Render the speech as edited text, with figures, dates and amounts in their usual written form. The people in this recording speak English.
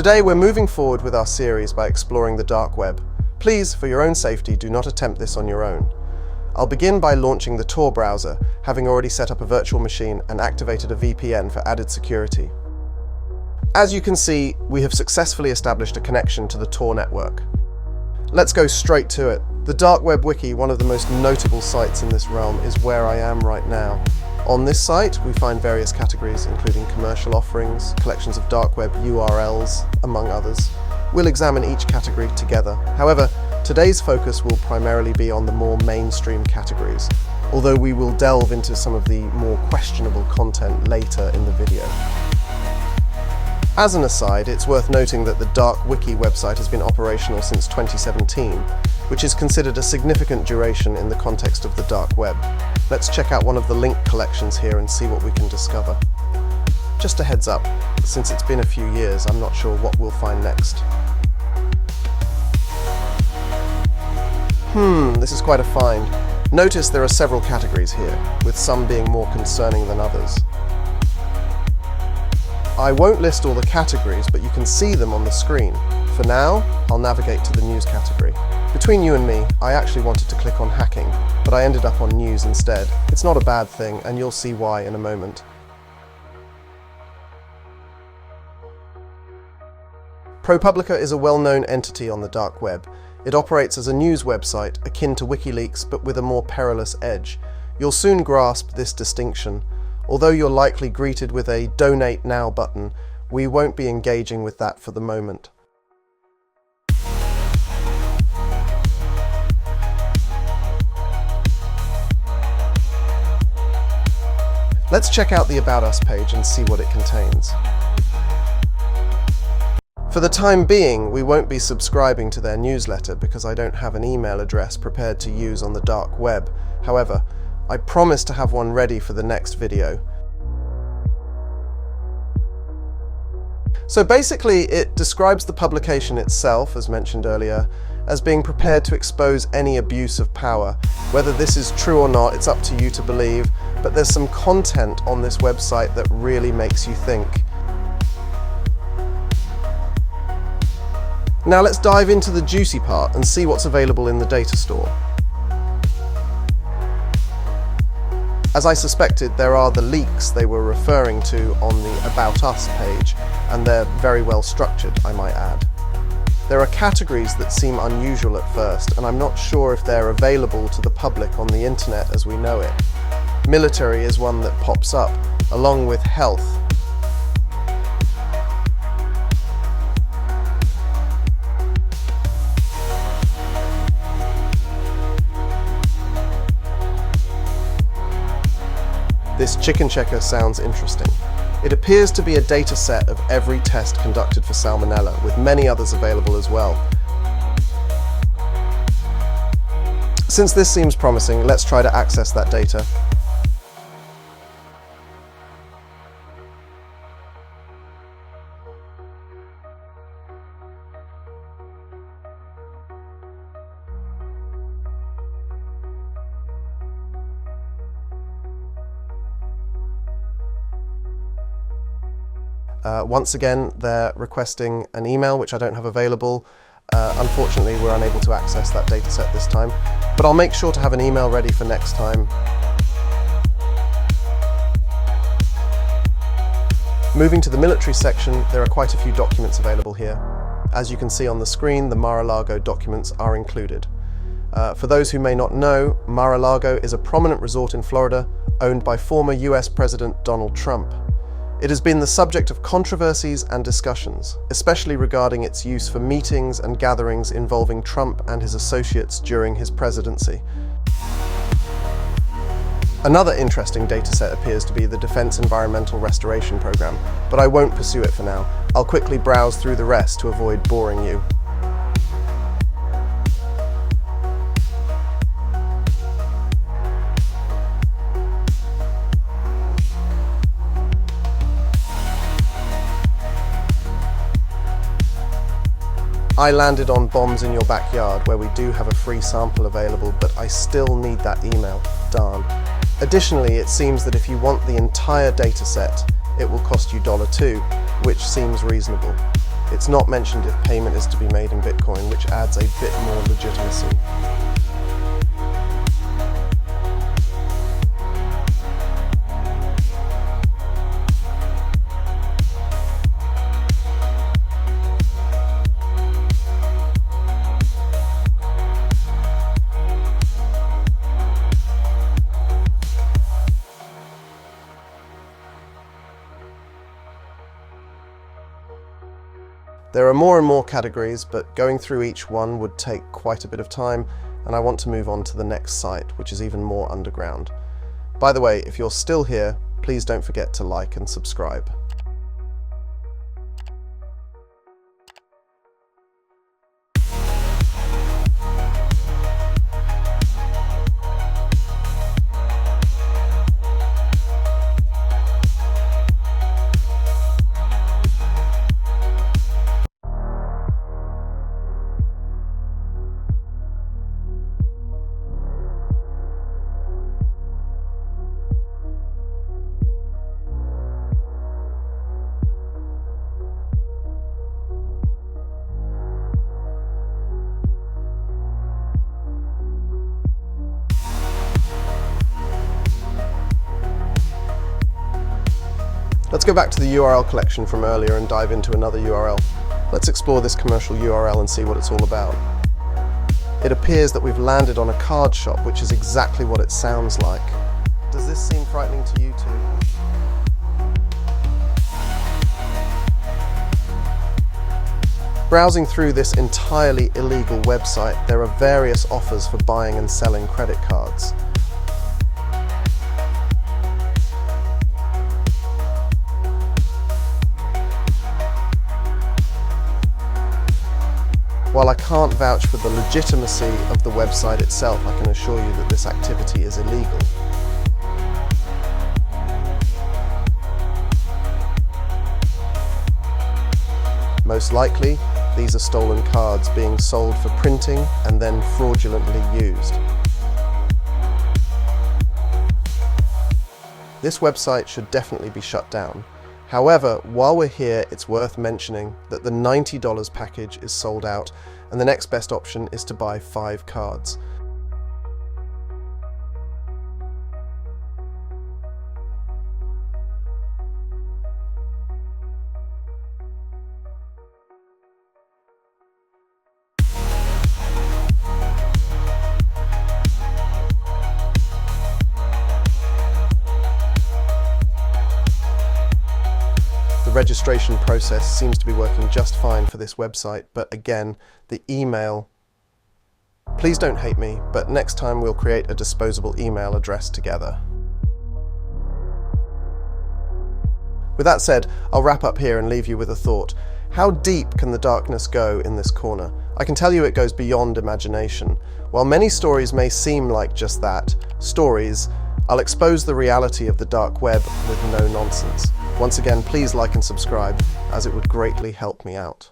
Today we're moving forward with our series by exploring the dark web. Please, for your own safety, do not attempt this on your own. I'll begin by launching the Tor browser, having already set up a virtual machine and activated a VPN for added security. As you can see, we have successfully established a connection to the Tor network. Let's go straight to it. The Dark Web Wiki, one of the most notable sites in this realm, is where I am right now. On this site, we find various categories, including commercial offerings, collections of dark web URLs, among others. We'll examine each category together. However, today's focus will primarily be on the more mainstream categories, although we will delve into some of the more questionable content later in the video. As an aside, it's worth noting that the Dark Wiki website has been operational since 2017, which is considered a significant duration in the context of the dark web. Let's check out one of the link collections here and see what we can discover. Just a heads up, since it's been a few years, I'm not sure what we'll find next. This is quite a find. Notice there are several categories here, with some being more concerning than others. I won't list all the categories, but you can see them on the screen. For now, I'll navigate to the news category. Between you and me, I actually wanted to click on hacking, but I ended up on news instead. It's not a bad thing, and you'll see why in a moment. ProPublica is a well-known entity on the dark web. It operates as a news website akin to WikiLeaks, but with a more perilous edge. You'll soon grasp this distinction. Although you're likely greeted with a Donate Now button, we won't be engaging with that for the moment. Let's check out the About Us page and see what it contains. For the time being, we won't be subscribing to their newsletter because I don't have an email address prepared to use on the dark web. However, I promise to have one ready for the next video. So basically, it describes the publication itself, as mentioned earlier, as being prepared to expose any abuse of power. Whether this is true or not, it's up to you to believe, but there's some content on this website that really makes you think. Now let's dive into the juicy part and see what's available in the data store. As I suspected, there are the leaks they were referring to on the About Us page, and they're very well structured, I might add. There are categories that seem unusual at first, and I'm not sure if they're available to the public on the internet as we know it. Military is one that pops up, along with health. This chicken checker sounds interesting. It appears to be a data set of every test conducted for Salmonella, with many others available as well. Since this seems promising, let's try to access that data. Once again, they're requesting an email, which I don't have available. Unfortunately, we're unable to access that dataset this time, but I'll make sure to have an email ready for next time. Moving to the military section, there are quite a few documents available here. As you can see on the screen, the Mar-a-Lago documents are included. For those who may not know, Mar-a-Lago is a prominent resort in Florida, owned by former US President Donald Trump. It has been the subject of controversies and discussions, especially regarding its use for meetings and gatherings involving Trump and his associates during his presidency. Another interesting dataset appears to be the Defense Environmental Restoration Program, but I won't pursue it for now. I'll quickly browse through the rest to avoid boring you. I landed on Bombs in Your Backyard, where we do have a free sample available, but I still need that email. Darn. Additionally, it seems that if you want the entire dataset, it will cost you $2, which seems reasonable. It's not mentioned if payment is to be made in Bitcoin, which adds a bit more legitimacy. There are more and more categories, but going through each one would take quite a bit of time, and I want to move on to the next site, which is even more underground. By the way, if you're still here, please don't forget to like and subscribe. Let's go back to the URL collection from earlier and dive into another URL. Let's explore this commercial URL and see what it's all about. It appears that we've landed on a card shop, which is exactly what it sounds like. Does this seem frightening to you too? Browsing through this entirely illegal website, there are various offers for buying and selling credit cards. While I can't vouch for the legitimacy of the website itself, I can assure you that this activity is illegal. Most likely, these are stolen cards being sold for printing and then fraudulently used. This website should definitely be shut down. However, while we're here, it's worth mentioning that the $90 package is sold out, and the next best option is to buy 5 cards. The registration process seems to be working just fine for this website, but again, the email. Please don't hate me, but next time we'll create a disposable email address together. With that said, I'll wrap up here and leave you with a thought. How deep can the darkness go in this corner? I can tell you it goes beyond imagination. While many stories may seem like just that, stories, I'll expose the reality of the dark web with no nonsense. Once again, please like and subscribe, as it would greatly help me out.